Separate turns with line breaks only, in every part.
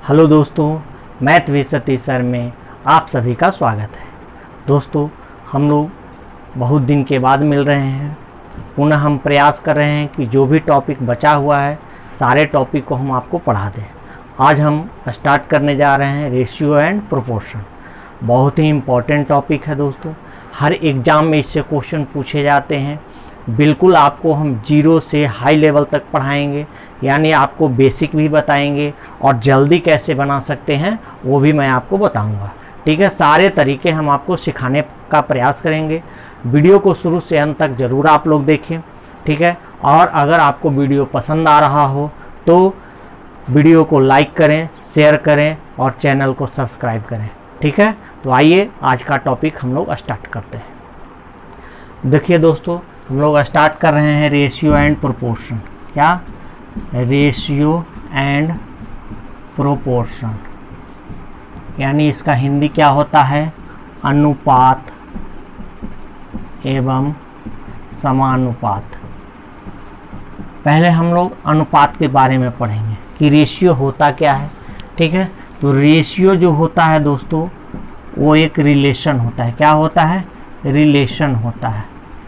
Hello दोस्तों, math with Satish sir में आप सभी का स्वागत है। दोस्तों, हम लोग बहुत दिन के बाद मिल रहे हैं। पुनः हम प्रयास कर रहे हैं कि जो भी टॉपिक बचा हुआ है सारे टॉपिक को हम आपको पढ़ा दें। आज हम स्टार्ट करने जा रहे हैं रेशियो एंड प्रोपोर्शन। बहुत ही इम्पोर्टेंट टॉपिक है दोस्तों। हर एग्ज़ाम में इससे क्वेश्चन पूछे जाते हैं। बिल्कुल आपको हम जीरो से हाई लेवल तक पढ़ाएंगे, यानी आपको बेसिक भी बताएंगे और जल्दी कैसे बना सकते हैं वो भी मैं आपको बताऊंगा। ठीक है, सारे तरीके हम आपको सिखाने का प्रयास करेंगे। वीडियो को शुरू से अंत तक ज़रूर आप लोग देखें। ठीक है, और अगर आपको वीडियो पसंद आ रहा हो तो वीडियो को लाइक करें, शेयर करें और चैनल को सब्सक्राइब करें। ठीक है, तो आइए आज का टॉपिक हम लोग स्टार्ट करते हैं। देखिए दोस्तों, हम लोग स्टार्ट कर रहे हैं रेशियो एंड प्रोपोर्शन। क्या? रेशियो एंड प्रोपोर्शन, यानी इसका हिंदी क्या होता है? अनुपात एवं समानुपात। पहले हम लोग अनुपात के बारे में पढ़ेंगे कि रेशियो होता क्या है। ठीक है, तो रेशियो जो होता है दोस्तों वो एक रिलेशन होता है। क्या होता है? रिलेशन होता है,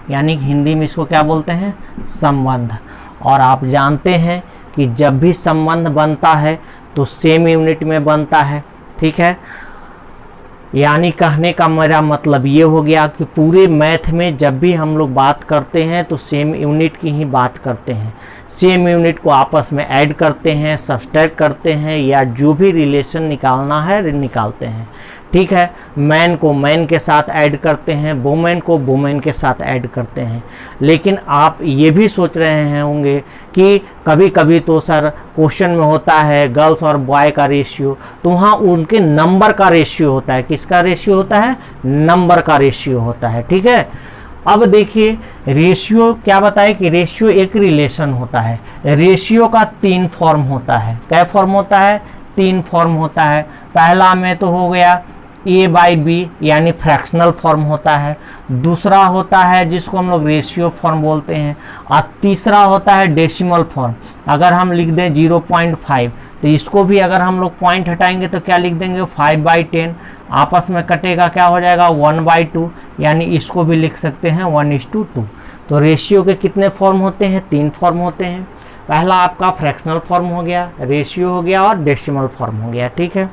यानी हिंदी में इसको क्या बोलते हैं? संबंध। और आप जानते हैं कि जब भी संबंध बनता है तो सेम यूनिट में बनता है। ठीक है, यानी कहने का मेरा मतलब ये हो गया कि पूरे मैथ में जब भी हम लोग बात करते हैं तो सेम यूनिट की ही बात करते हैं। सेम यूनिट को आपस में ऐड करते हैं, सब्सट्रैक्ट करते हैं, या जो भी रिलेशन निकालना है निकालते हैं। ठीक है, मैन को मैन के साथ ऐड करते हैं, वुमेन को वुमेन के साथ ऐड करते हैं। लेकिन आप ये भी सोच रहे होंगे कि कभी कभी तो सर क्वेश्चन में होता है गर्ल्स और बॉय का रेशियो, तो वहाँ उनके नंबर का रेशियो होता है। किसका रेशियो होता है? नंबर का रेशियो होता है। ठीक है, अब देखिए रेशियो क्या बताए कि रेशियो एक रिलेशन होता है। रेशियो का 3 फॉर्म होता है। क्या फॉर्म होता है? 3 फॉर्म होता है। पहला में तो हो गया A/B, यानी फ्रैक्शनल फॉर्म होता है। दूसरा होता है जिसको हम लोग रेशियो फॉर्म बोलते हैं, और तीसरा होता है डेसिमल फॉर्म। अगर हम लिख दें 0.5 तो इसको भी अगर हम लोग पॉइंट हटाएंगे तो क्या लिख देंगे? 5/10। आपस में कटेगा, क्या हो जाएगा? 1/2, यानी इसको भी लिख सकते हैं 1:2। तो रेशियो के कितने फॉर्म होते हैं? 3 फॉर्म होते हैं। पहला आपका फ्रैक्शनल फॉर्म हो गया, रेशियो हो गया और डेसिमल फॉर्म हो गया। ठीक है,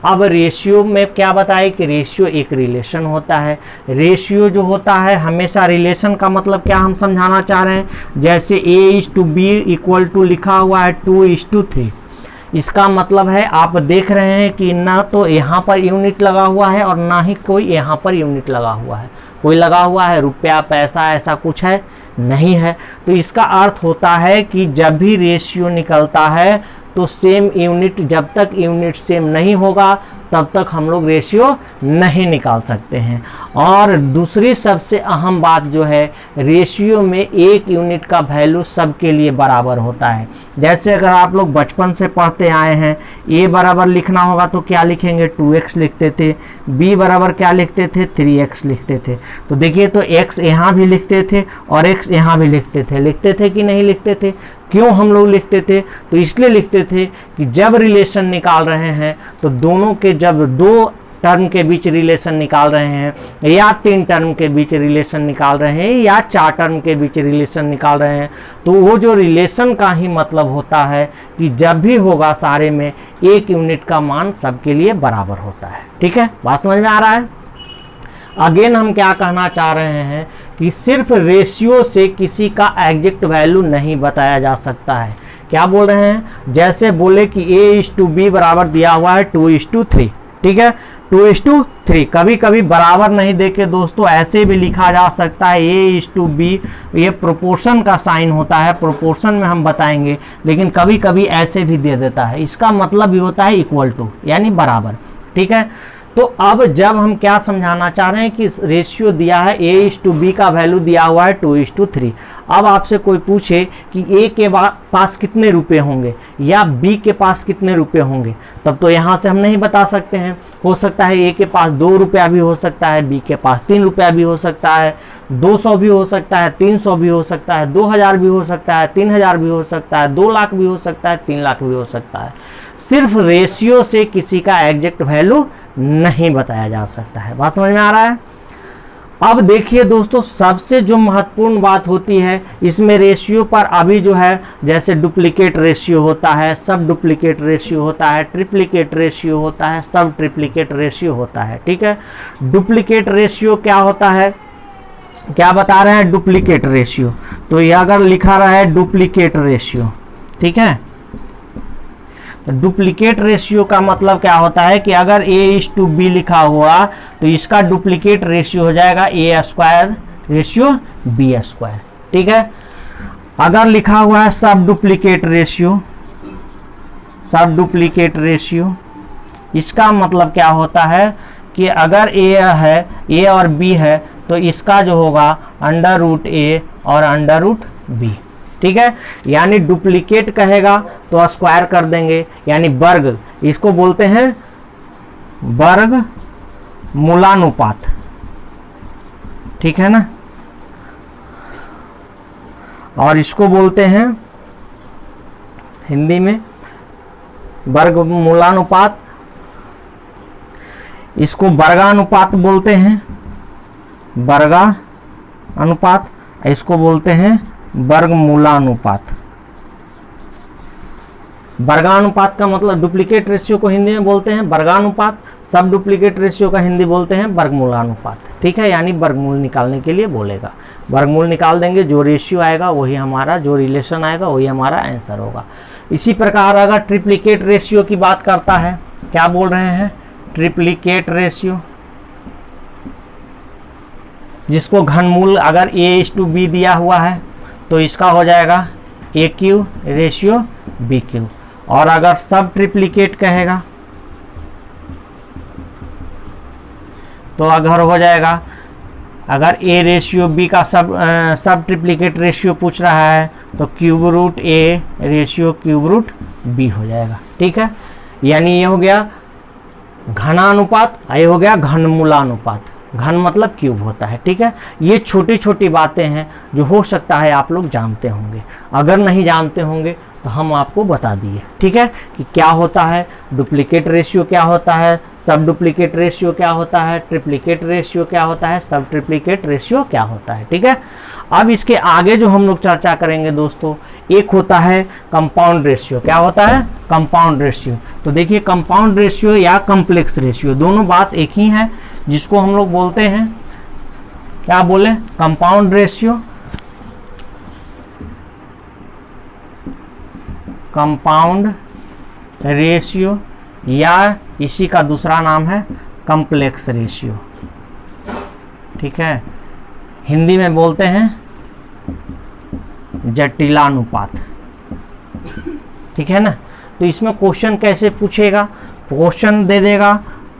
अब रेशियो में क्या बताए कि रेशियो एक रिलेशन होता है। रेशियो जो होता है हमेशा रिलेशन का मतलब क्या हम समझाना चाह रहे हैं, जैसे A/B लिखा हुआ है 2:3। इसका मतलब है आप देख रहे हैं कि ना तो यहाँ पर यूनिट लगा हुआ है और ना ही कोई यहाँ पर यूनिट लगा हुआ है। कोई लगा हुआ है रुपया, पैसा, ऐसा कुछ है नहीं है। तो इसका अर्थ होता है कि जब भी रेशियो निकलता है तो सेम यूनिट, जब तक यूनिट सेम नहीं होगा तब तक हम लोग रेशियो नहीं निकाल सकते हैं। और दूसरी सबसे अहम बात जो है, रेशियो में एक यूनिट का वैल्यू सबके लिए बराबर होता है। जैसे अगर आप लोग बचपन से पढ़ते आए हैं, A बराबर लिखना होगा तो क्या लिखेंगे? 2x लिखते थे। B बराबर क्या लिखते थे? 3x लिखते थे। तो देखिए, तो x यहाँ भी लिखते थे और x यहाँ भी लिखते थे। लिखते थे कि नहीं लिखते थे? क्यों हम लोग लिखते थे? तो इसलिए लिखते थे कि जब रिलेशन निकाल रहे हैं तो दोनों के, जब 2 टर्म के बीच रिलेशन निकाल रहे हैं या 3 टर्म के बीच रिलेशन निकाल रहे हैं या 4 टर्म के बीच रिलेशन निकाल रहे हैं, तो वो जो रिलेशन का ही मतलब होता है कि जब भी होगा सारे में एक यूनिट का मान सबके लिए बराबर होता है। ठीक है, बात समझ में आ रहा है? अगेन हम क्या कहना चाह रहे हैं कि सिर्फ रेशियो से किसी का एग्जैक्ट वैल्यू नहीं बताया जा सकता है। क्या बोल रहे हैं? जैसे बोले कि A/B बराबर दिया हुआ है 2:3। ठीक है, 2:3। कभी कभी बराबर नहीं देके दोस्तों ऐसे भी लिखा जा सकता है A/B। ये प्रोपोर्शन का साइन होता है, प्रोपोर्शन में हम बताएंगे, लेकिन कभी कभी ऐसे भी दे देता है। इसका मतलब भी होता है इक्वल टू, यानी बराबर। ठीक है, तो अब जब हम क्या समझाना चाह रहे हैं कि रेशियो दिया है A/B का वैल्यू दिया हुआ है 2:3। अब आपसे कोई पूछे कि ए के पास कितने रुपए होंगे या बी के पास कितने रुपए होंगे, तब तो यहाँ से हम नहीं बता सकते हैं। हो सकता है ए के पास 2 रुपया भी हो सकता है, बी के पास 3 रुपया भी हो सकता है, 200 भी हो सकता है, 300 भी हो सकता है, 2000 भी हो सकता है, 3000 भी हो सकता है, 2 लाख भी हो सकता है, 3 लाख भी हो सकता है। सिर्फ रेशियो से किसी का एग्जैक्ट वैल्यू नहीं बताया जा सकता है। बात समझ में आ रहा है? अब देखिए दोस्तों, सबसे जो महत्वपूर्ण बात होती है इसमें रेशियो पर, अभी जो है जैसे डुप्लीकेट रेशियो होता है, सब डुप्लीकेट रेशियो होता है, ट्रिप्लीकेट रेशियो होता है, सब ट्रिप्लीकेट रेशियो होता है। ठीक है, डुप्लीकेट रेशियो क्या होता है, क्या बता रहे हैं? Duplicate ratio. तो ये अगर लिखा रहा है डुप्लीकेट रेशियो, ठीक है, तो डुप्लीकेट रेशियो का मतलब क्या होता है कि अगर A/B लिखा हुआ तो इसका डुप्लीकेट रेशियो हो जाएगा A² रेशियो B²। ठीक है, अगर लिखा हुआ है सब डुप्लीकेट रेशियो, सब डुप्लीकेट रेशियो, इसका मतलब क्या होता है कि अगर A है, A और B है, तो इसका जो होगा √A और √B। ठीक है, यानी डुप्लीकेट कहेगा तो स्क्वायर कर देंगे, यानी वर्ग, इसको बोलते हैं वर्ग मूलानुपात। ठीक है ना, और इसको बोलते हैं हिंदी में वर्ग मूलानुपात, इसको वर्गानुपात बोलते हैं, वर्गा अनुपात, इसको बोलते हैं वर्गमूलानुपात। वर्गानुपात का मतलब डुप्लीकेट रेशियो को हिंदी में बोलते हैं वर्गानुपात, सब डुप्लीकेट रेशियो का हिंदी बोलते हैं वर्गमूलानुपात। ठीक है, यानी वर्गमूल निकालने के लिए बोलेगा, वर्गमूल निकाल देंगे, जो रेशियो आएगा वही हमारा, जो रिलेशन आएगा वही हमारा आंसर होगा। इसी प्रकार अगर ट्रिप्लीकेट रेशियो की बात करता है, क्या बोल रहे हैं? ट्रिप्लीकेट रेशियो, जिसको घनमूल अगर A/B दिया हुआ है तो इसका हो जाएगा AQ रेशियो BQ। और अगर सब ट्रिप्लीकेट कहेगा तो अगर हो जाएगा, अगर A/B का सब ट्रिप्लीकेट रेशियो पूछ रहा है तो √A रेशियो √B हो जाएगा। ठीक है, यानी ये हो गया घनानुपात, ये हो गया घनमूलानुपात। घन मतलब क्यूब होता है। ठीक है, ये छोटी छोटी बातें हैं जो हो सकता है आप लोग जानते होंगे, अगर नहीं जानते होंगे तो हम आपको बता दिए। ठीक है, कि क्या होता है डुप्लीकेट रेशियो, क्या होता है सब डुप्लीकेट रेशियो, क्या होता है ट्रिप्लीकेट रेशियो, क्या होता है सब ट्रिप्लीकेट रेशियो, क्या होता है। ठीक है, अब इसके आगे जो हम लोग चर्चा करेंगे दोस्तों, एक होता है कंपाउंड रेशियो। क्या होता है? Compound ratio. तो देखिए, कंपाउंड रेशियो या कॉम्प्लेक्स रेशियो दोनों बात एक ही है, जिसको हम लोग बोलते हैं, क्या बोले? कंपाउंड रेशियो, कंपाउंड रेशियो, या इसी का दूसरा नाम है कॉम्प्लेक्स रेशियो। ठीक है, हिंदी में बोलते हैं जटिलानुपात। ठीक है ना, तो इसमें क्वेश्चन कैसे पूछेगा? क्वेश्चन दे देगा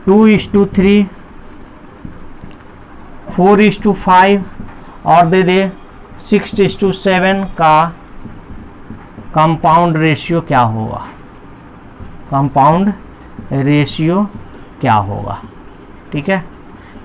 2:3, 4:5 और दे दे 6:7 का कंपाउंड रेशियो क्या होगा, कंपाउंड रेशियो क्या होगा। ठीक है,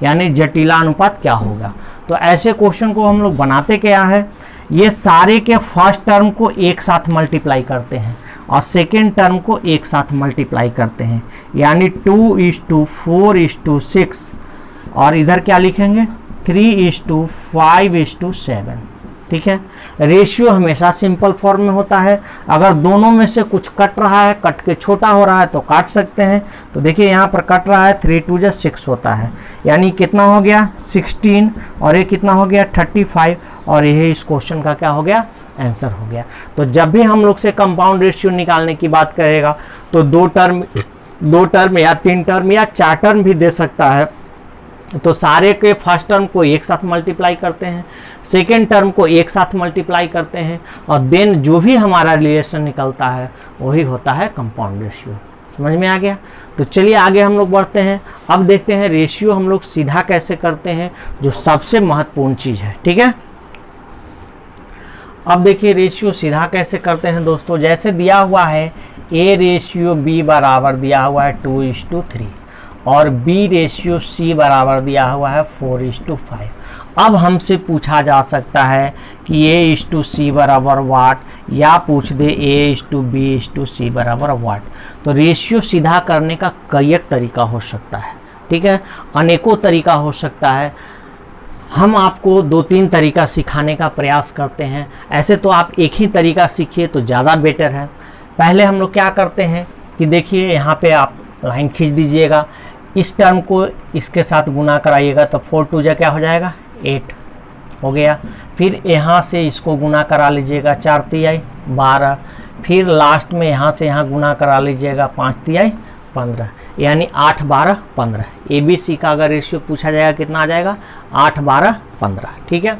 यानी जटिलानुपात क्या होगा। तो ऐसे क्वेश्चन को हम लोग बनाते क्या है, ये सारे के फर्स्ट टर्म को एक साथ मल्टीप्लाई करते हैं और सेकेंड टर्म को एक साथ मल्टीप्लाई करते हैं, यानी 2:4:6 और इधर क्या लिखेंगे 3:5:7। ठीक है, रेशियो हमेशा सिंपल फॉर्म में होता है। अगर दोनों में से कुछ कट रहा है, कट के छोटा हो रहा है तो काट सकते हैं। तो देखिए यहाँ पर कट रहा है 3×2 = 6 होता है, यानी कितना हो गया 16 और ये कितना हो गया 35 और यही इस क्वेश्चन का क्या हो गया आंसर हो गया। तो जब भी हम लोग से कंपाउंड रेशियो निकालने की बात करेगा तो दो टर्म या 3 टर्म या 4 टर्म भी दे सकता है। तो सारे के फर्स्ट टर्म को एक साथ मल्टीप्लाई करते हैं, सेकेंड टर्म को एक साथ मल्टीप्लाई करते हैं और देन जो भी हमारा रिलेशन निकलता है वही होता है कंपाउंड रेशियो। समझ में आ गया? तो चलिए आगे हम लोग बढ़ते हैं। अब देखते हैं रेशियो हम लोग सीधा कैसे करते हैं, जो सबसे महत्वपूर्ण चीज़ है। ठीक है, अब देखिए रेशियो सीधा कैसे करते हैं दोस्तों, जैसे दिया हुआ है A रेशियो B बराबर दिया हुआ है 2:3 और B रेशियो C बराबर दिया हुआ है 4:5। अब हमसे पूछा जा सकता है कि A/C बराबर वाट, या पूछ दे A/B/C बराबर वाट। तो रेशियो सीधा करने का कई एक तरीका हो सकता है, ठीक है, अनेकों तरीका हो सकता है। हम आपको 2-3 तरीका सिखाने का प्रयास करते हैं। ऐसे तो आप एक ही तरीका सीखिए तो ज़्यादा बेटर है। पहले हम लोग क्या करते हैं कि देखिए यहाँ पे आप लाइन खींच दीजिएगा, इस टर्म को इसके साथ गुना कराइएगा तो 4×2 क्या हो जाएगा 8 हो गया। फिर यहाँ से इसको गुना करा लीजिएगा 4×3 12, फिर लास्ट में यहाँ से यहाँ गुना करा लीजिएगा 5×3 15, यानी 8 12 15। ABC का अगर रेशियो पूछा जाएगा कितना आ जाएगा 8 12 15, ठीक है।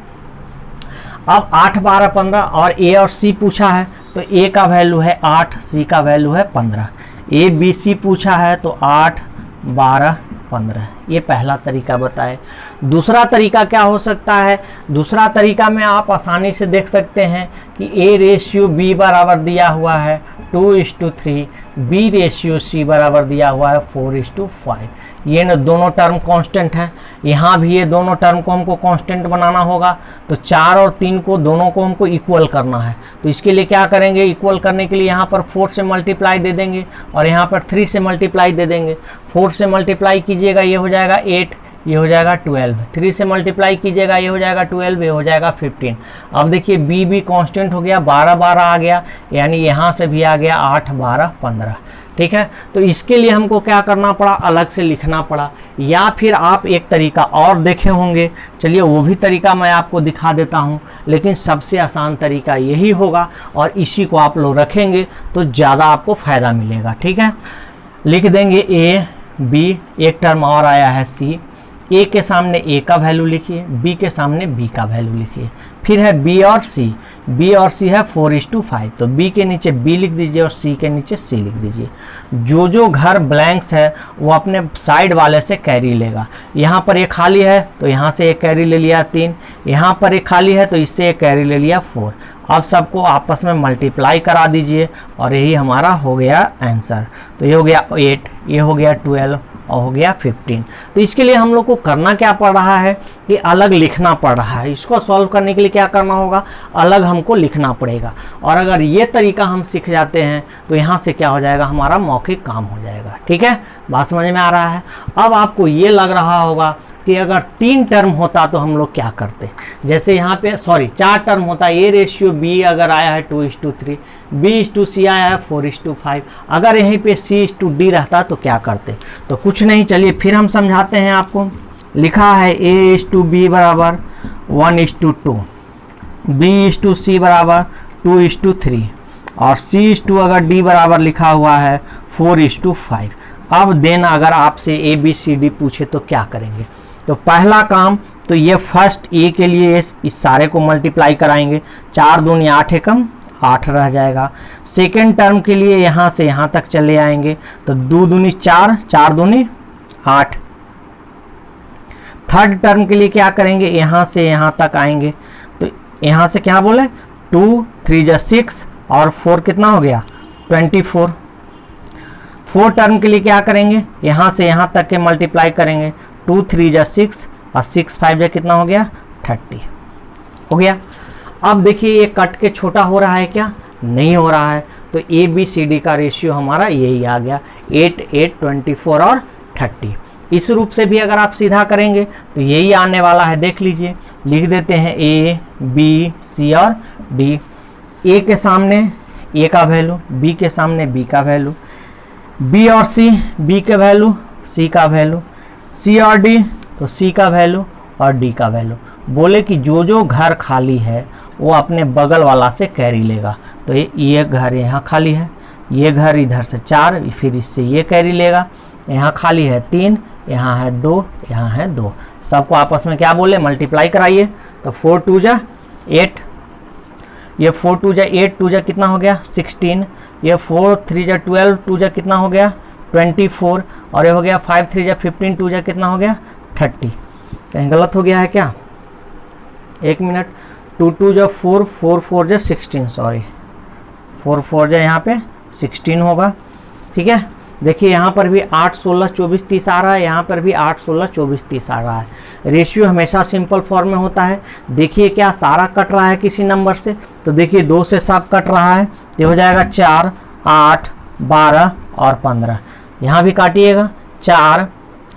अब 8 12 15 और A और C पूछा है तो A का वैल्यू है 8, C का वैल्यू है 15। ABC पूछा है तो 8 12 15, ये पहला तरीका बताए। दूसरा तरीका क्या हो सकता है, दूसरा तरीका में आप आसानी से देख सकते हैं कि A रेशियो B बराबर दिया हुआ है 2:3, B रेशियो C बराबर दिया हुआ है 4:5। ये न दोनों टर्म कांस्टेंट हैं, यहाँ भी ये दोनों टर्म को हमको कांस्टेंट बनाना होगा। तो 4 और 3 को दोनों को हमको इक्वल करना है, तो इसके लिए क्या करेंगे, इक्वल करने के लिए यहाँ पर 4 से मल्टीप्लाई दे देंगे और यहाँ पर 3 से मल्टीप्लाई दे देंगे। 4 से मल्टीप्लाई कीजिएगा ये हो जाएगा 8, ये हो जाएगा 12। 3 से मल्टीप्लाई कीजिएगा ये हो जाएगा 12, ये हो जाएगा 15। अब देखिए B भी कांस्टेंट हो गया, 12 12 आ गया, यानी यहाँ से भी आ गया 8 12 15, ठीक है। तो इसके लिए हमको क्या करना पड़ा, अलग से लिखना पड़ा। या फिर आप एक तरीका और देखे होंगे, चलिए वो भी तरीका मैं आपको दिखा देता हूँ, लेकिन सबसे आसान तरीका यही होगा और इसी को आप लोग रखेंगे तो ज़्यादा आपको फ़ायदा मिलेगा, ठीक है। लिख देंगे A B, एक टर्म और आया है C। A के सामने A का वैल्यू लिखिए, B के सामने B का वैल्यू लिखिए। फिर है B और C, B और C है 4:5, तो B के नीचे B लिख दीजिए और C के नीचे C लिख दीजिए। जो जो घर ब्लैंक्स है वो अपने साइड वाले से कैरी लेगा। यहाँ पर एक खाली है तो यहाँ से एक कैरी ले लिया 3, यहाँ पर एक खाली है तो इससे एक कैरी ले लिया 4। अब सबको आपस में मल्टीप्लाई करा दीजिए और यही हमारा हो गया आंसर। तो ये हो गया 8, ये हो गया 12 और हो गया 15। तो इसके लिए हम लोग को करना क्या पड़ रहा है कि अलग लिखना पड़ रहा है। इसको सॉल्व करने के लिए क्या करना होगा, अलग हमको लिखना पड़ेगा। और अगर ये तरीका हम सीख जाते हैं तो यहाँ से क्या हो जाएगा, हमारा मौखिक काम हो जाएगा, ठीक है। बात समझ में आ रहा है। अब आपको ये लग रहा होगा कि अगर 3 टर्म होता तो हम लोग क्या करते, जैसे यहाँ पे 4 टर्म होता, A रेशियो B अगर आया है 2:3, B/C आया है 4:5, अगर यहीं पे C/D रहता तो क्या करते। तो कुछ नहीं, चलिए फिर हम समझाते हैं आपको। लिखा है A/B बराबर 1:2, B/C बराबर 2:3 और C/2 अगर D बराबर लिखा हुआ है 4:5। अब देन अगर आपसे ABCD पूछे तो क्या करेंगे। तो पहला काम तो ये फर्स्ट A के लिए इस सारे को मल्टीप्लाई कराएंगे, 4 दूनी 8 एकम 8 रह जाएगा। सेकेंड टर्म के लिए यहाँ से यहाँ तक चले आएंगे तो 2 दूनी 4, 4 दूनी 8। थर्ड टर्म के लिए क्या करेंगे, यहाँ से यहाँ तक आएंगे तो यहाँ से क्या बोले 2 3 6 और 4 कितना हो गया 24। फोर्थ टर्म के लिए क्या करेंगे, यहाँ से यहाँ तक के मल्टीप्लाई करेंगे, 2 3 6 और 6 5 कितना हो गया 30 हो गया। अब देखिए ये कट के छोटा हो रहा है क्या, नहीं हो रहा है। तो ABCD का रेशियो हमारा यही आ गया 8 8 24 और 30। इस रूप से भी अगर आप सीधा करेंगे तो यही आने वाला है, देख लीजिए। लिख देते हैं A B C और D। A के सामने A का वैल्यू, B के सामने B का वैल्यू, B और C, B के वैल्यू C का वैल्यू, C और D तो C का वैल्यू और D का वैल्यू। बोले कि जो जो घर खाली है वो अपने बगल वाला से कैरी लेगा। तो ये घर यहाँ खाली है, ये घर इधर से 4, फिर इससे ये कैरी लेगा। यहाँ खाली है 3, यहाँ है 2, यहाँ है 2। सबको आपस में क्या बोले मल्टीप्लाई कराइए। तो 4 2 जा 8, ये 4 2 जा 8, 2 जा कितना हो गया 16, ये 4 3 जा 12, 2 जा कितना हो गया 24 और ये हो गया 5 3 जा 15, 2 जा कितना हो गया 30। कहीं गलत हो गया है क्या, एक मिनट। 2 2 जो 4, 4 4 जो 16, सॉरी 4 4 जो यहाँ पे 16 होगा। ठीक है, देखिए यहाँ पर भी 8 16 24 30 आ रहा है, यहाँ पर भी 8 16 24 30 आ रहा है। रेशियो हमेशा सिंपल फॉर्म में होता है। देखिए क्या सारा कट रहा है किसी नंबर से, तो देखिए 2 से सब कट रहा है, ये हो जाएगा 4 8 12 और 15। यहाँ भी काटिएगा 4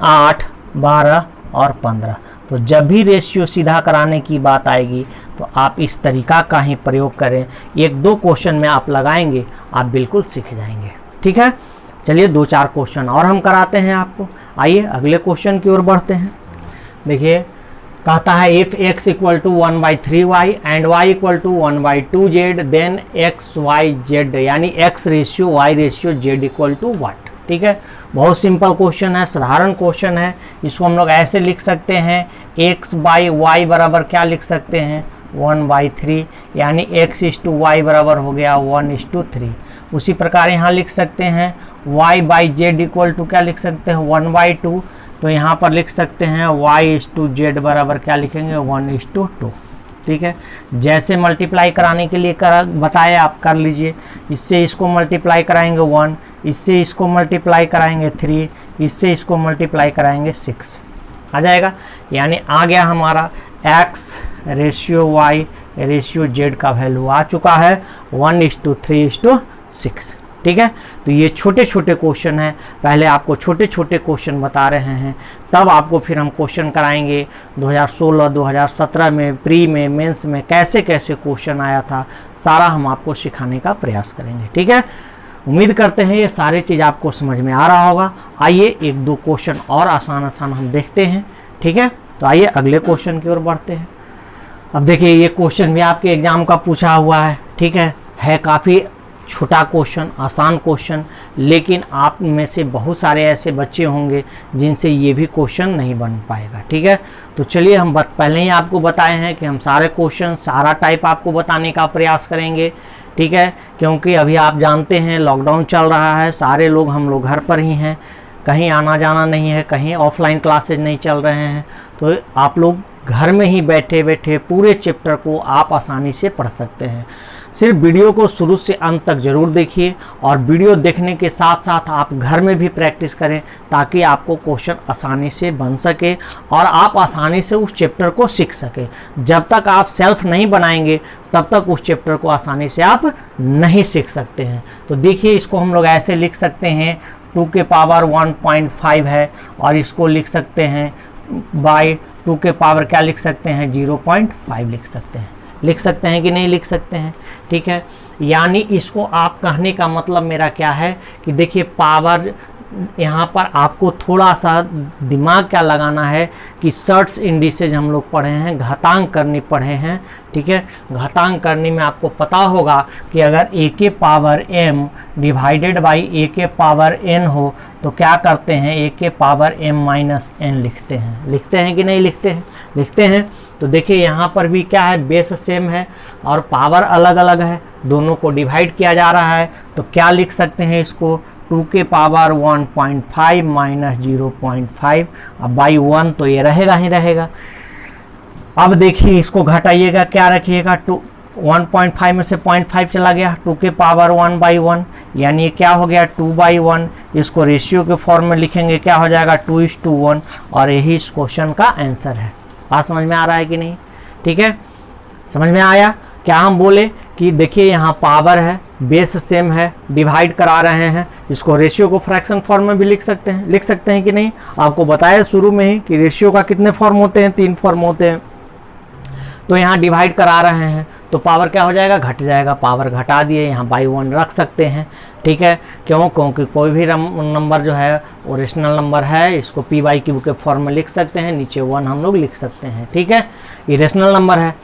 8 12 और 15। तो जब भी रेशियो सीधा कराने की बात आएगी तो आप इस तरीका का ही प्रयोग करें। 1-2 क्वेश्चन में आप लगाएंगे, आप बिल्कुल सीख जाएंगे। ठीक है, चलिए 2-4 क्वेश्चन और हम कराते हैं आपको। आइए अगले क्वेश्चन की ओर बढ़ते हैं। देखिए कहता है if x equal to 1/3y and y equal to 1/2z then x y z, यानी x ratio y ratio z equal to what. ठीक है, बहुत सिंपल क्वेश्चन है, साधारण क्वेश्चन है। इसको हम लोग ऐसे लिख सकते हैं, x बाई वाई बराबर क्या लिख सकते हैं 1/3, यानी x इस टू वाई बराबर हो गया 1:3। उसी प्रकार यहाँ लिख सकते हैं y by z equal to क्या लिख सकते हैं 1/2, तो यहाँ पर लिख सकते हैं y इस टू जेड बराबर क्या लिखेंगे 1:2। ठीक है, जैसे मल्टीप्लाई कराने के लिए बताए आप कर लीजिए। इससे इसको मल्टीप्लाई कराएंगे 1, इससे इसको मल्टीप्लाई कराएंगे 3, इससे इसको मल्टीप्लाई कराएंगे 6, आ जाएगा। यानी आ गया हमारा x ratio y ratio z का वैल्यू आ चुका है 1:3:6। ठीक है, तो ये छोटे छोटे क्वेश्चन हैं, पहले आपको छोटे छोटे क्वेश्चन बता रहे हैं, तब आपको फिर हम क्वेश्चन कराएंगे 2016 2017 में प्री में मेंस में कैसे कैसे क्वेश्चन आया था, सारा हम आपको सिखाने का प्रयास करेंगे। ठीक है, उम्मीद करते हैं ये सारी चीज़ आपको समझ में आ रहा होगा। आइए 1-2 क्वेश्चन और आसान आसान हम देखते हैं। ठीक है, तो आइए अगले क्वेश्चन की ओर बढ़ते हैं। अब देखिए ये क्वेश्चन भी आपके एग्जाम का पूछा हुआ है। ठीक है काफ़ी छोटा क्वेश्चन, आसान क्वेश्चन, लेकिन आप में से बहुत सारे ऐसे बच्चे होंगे जिनसे ये भी क्वेश्चन नहीं बन पाएगा। ठीक है, तो चलिए हम पहले ही आपको बताए हैं कि हम सारे क्वेश्चन सारा टाइप आपको बताने का प्रयास करेंगे। ठीक है, क्योंकि अभी आप जानते हैं लॉकडाउन चल रहा है, सारे लोग हम लोग घर पर ही हैं, कहीं आना जाना नहीं है, कहीं ऑफलाइन क्लासेज नहीं चल रहे हैं, तो आप लोग घर में ही बैठे बैठे पूरे चैप्टर को आप आसानी से पढ़ सकते हैं। सिर्फ वीडियो को शुरू से अंत तक ज़रूर देखिए, और वीडियो देखने के साथ साथ आप घर में भी प्रैक्टिस करें, ताकि आपको क्वेश्चन आसानी से बन सके और आप आसानी से उस चैप्टर को सीख सके। जब तक आप सेल्फ नहीं बनाएंगे तब तक उस चैप्टर को आसानी से आप नहीं सीख सकते हैं। तो देखिए इसको हम लोग ऐसे लिख सकते हैं 2 के पावर 1.5 है, और इसको लिख सकते हैं बाई 2 के पावर क्या लिख सकते हैं 0.5 लिख सकते हैं कि नहीं लिख सकते हैं। ठीक है, यानी इसको आप कहने का मतलब मेरा क्या है कि देखिए पावर, यहाँ पर आपको थोड़ा सा दिमाग क्या लगाना है कि सर्ट्स इंडिसेज हम लोग पढ़े हैं, घातांक करनी पढ़े हैं। ठीक है, घातांक करने में आपको पता होगा कि अगर a के power m divided by a के पावर n हो तो क्या करते हैं a के पावर m माइनस n लिखते हैं कि नहीं लिखते हैं, लिखते हैं। तो देखिए यहाँ पर भी क्या है, बेस सेम है और पावर अलग अलग है, दोनों को डिवाइड किया जा रहा है, तो क्या लिख सकते हैं इसको 2 के पावर 1.5 माइनस 0.5, अब बाई 1 तो ये रहेगा ही रहेगा। अब देखिए इसको घटाइएगा, क्या रखिएगा 1.5 में से 0.5 चला गया, 2 के पावर 1/1, यानी ये क्या हो गया 2/1। इसको रेशियो के फॉर्म में लिखेंगे, क्या हो जाएगा 2:1, और यही इस क्वेश्चन का आंसर है। बात समझ में आ रहा है कि नहीं? ठीक है, समझ में आया? क्या हम बोले कि देखिए यहाँ पावर है, बेस सेम है, डिवाइड करा रहे हैं, इसको रेशियो को फ्रैक्शन फॉर्म में भी लिख सकते हैं कि नहीं। आपको बताया शुरू में ही कि रेशियो का कितने फॉर्म होते हैं, 3 फॉर्म होते हैं। तो यहाँ डिवाइड करा रहे हैं तो पावर क्या हो जाएगा, घट जाएगा, पावर घटा दिए, यहाँ बाई 1 रख सकते हैं। ठीक है, क्योंकि कोई भी नंबर जो है ओरिजिनल नंबर है, इसको p/q के फॉर्म में लिख सकते हैं, नीचे 1 हम लोग लिख सकते हैं। ठीक है, इरेशनल नंबर है।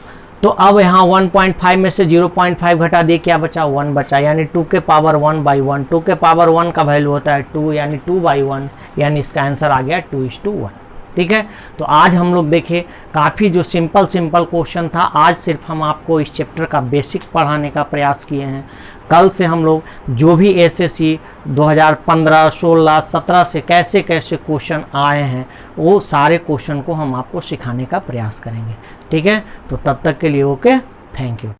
तो अब यहाँ 1.5 में से 0.5 घटा दिए, क्या बचा 1 बचा, यानी 2 के पावर 1/1। 2 के पावर 1 का वैल्यू होता है 2, यानी 2/1, यानी इसका आंसर आ गया 2:1। ठीक है। तो आज हम लोग देखे काफ़ी जो सिंपल क्वेश्चन था, आज सिर्फ हम आपको इस चैप्टर का बेसिक पढ़ाने का प्रयास किए हैं। कल से हम लोग जो भी एसएससी 2015, 16, 17 से कैसे कैसे क्वेश्चन आए हैं वो सारे क्वेश्चन को हम आपको सिखाने का प्रयास करेंगे। ठीक है, तो तब तक के लिए ओके, थैंक यू।